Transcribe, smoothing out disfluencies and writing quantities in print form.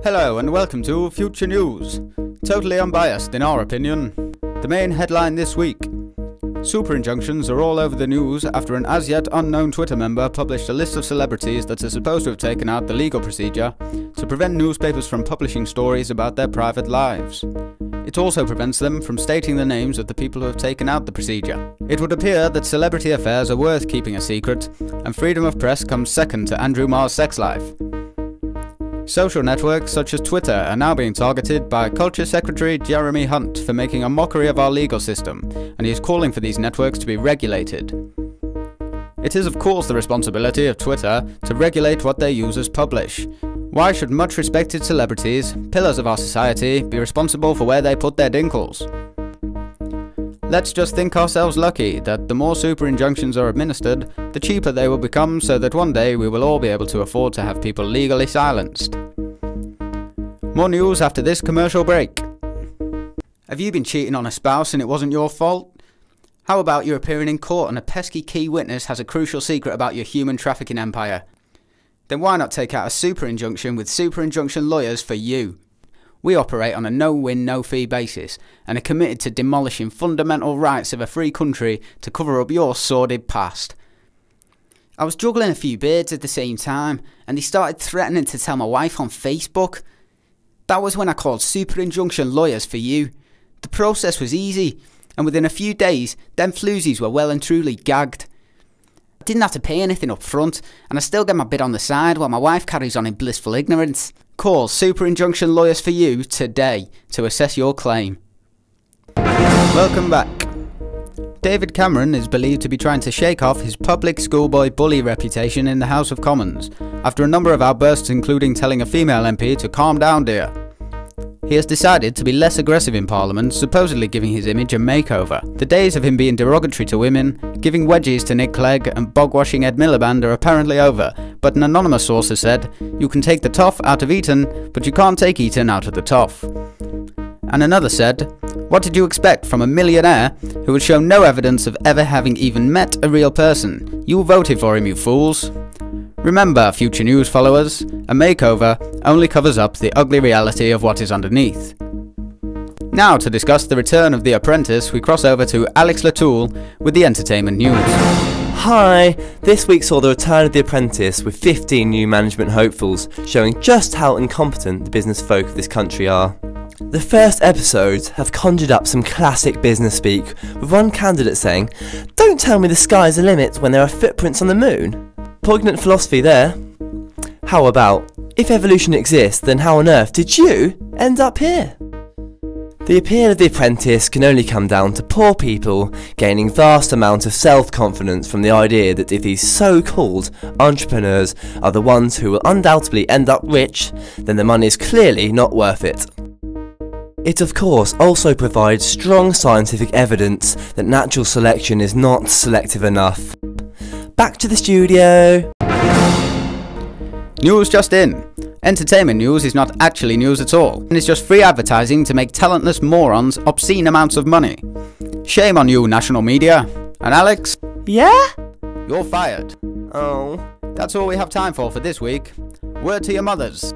Hello and welcome to Future News. Totally unbiased in our opinion. The main headline this week. Super injunctions are all over the news after an as yet unknown Twitter member published a list of celebrities that are supposed to have taken out the legal procedure to prevent newspapers from publishing stories about their private lives. It also prevents them from stating the names of the people who have taken out the procedure. It would appear that celebrity affairs are worth keeping a secret, and freedom of press comes second to Andrew Marr's sex life. Social networks such as Twitter are now being targeted by Culture Secretary Jeremy Hunt for making a mockery of our legal system, and he is calling for these networks to be regulated. It is of course the responsibility of Twitter to regulate what their users publish. Why should much respected celebrities, pillars of our society, be responsible for where they put their dinkles? Let's just think ourselves lucky that the more super injunctions are administered, the cheaper they will become, so that one day we will all be able to afford to have people legally silenced. More news after this commercial break. Have you been cheating on a spouse and it wasn't your fault? How about you appearing in court and a pesky key witness has a crucial secret about your human trafficking empire? Then why not take out a super injunction with super injunction lawyers for you? We operate on a no-win, no-fee basis and are committed to demolishing fundamental rights of a free country to cover up your sordid past. I was juggling a few beards at the same time and they started threatening to tell my wife on Facebook. That was when I called super injunction lawyers for you. The process was easy and within a few days them floozies were well and truly gagged. I didn't have to pay anything up front and I still get my bit on the side while my wife carries on in blissful ignorance. Call Super Injunction Lawyers for You today to assess your claim. Welcome back. David Cameron is believed to be trying to shake off his public schoolboy bully reputation in the House of Commons after a number of outbursts, including telling a female MP to calm down, dear. He has decided to be less aggressive in Parliament, supposedly giving his image a makeover. The days of him being derogatory to women, giving wedgies to Nick Clegg and bog-washing Ed Miliband are apparently over, but an anonymous source has said, you can take the toff out of Eton, but you can't take Eton out of the toff. And another said, what did you expect from a millionaire who would show no evidence of ever having even met a real person? You voted for him, you fools. Remember, Future News followers, a makeover only covers up the ugly reality of what is underneath. Now to discuss the return of The Apprentice, we cross over to Alex Latoul with the entertainment news. Hi! This week saw the return of The Apprentice with 15 new management hopefuls, showing just how incompetent the business folk of this country are. The first episodes have conjured up some classic business speak, with one candidate saying, "Don't tell me the sky's the limit when there are footprints on the moon." Poignant philosophy there. How about, if evolution exists, then how on earth did you end up here? The appeal of The Apprentice can only come down to poor people gaining vast amount of self-confidence from the idea that if these so-called entrepreneurs are the ones who will undoubtedly end up rich, then the money is clearly not worth it. It of course also provides strong scientific evidence that natural selection is not selective enough. Back to the studio. News just in. Entertainment news is not actually news at all, and it's just free advertising to make talentless morons obscene amounts of money. Shame on you, national media. And Alex? Yeah? You're fired. Oh. That's all we have time for this week. Word to your mothers.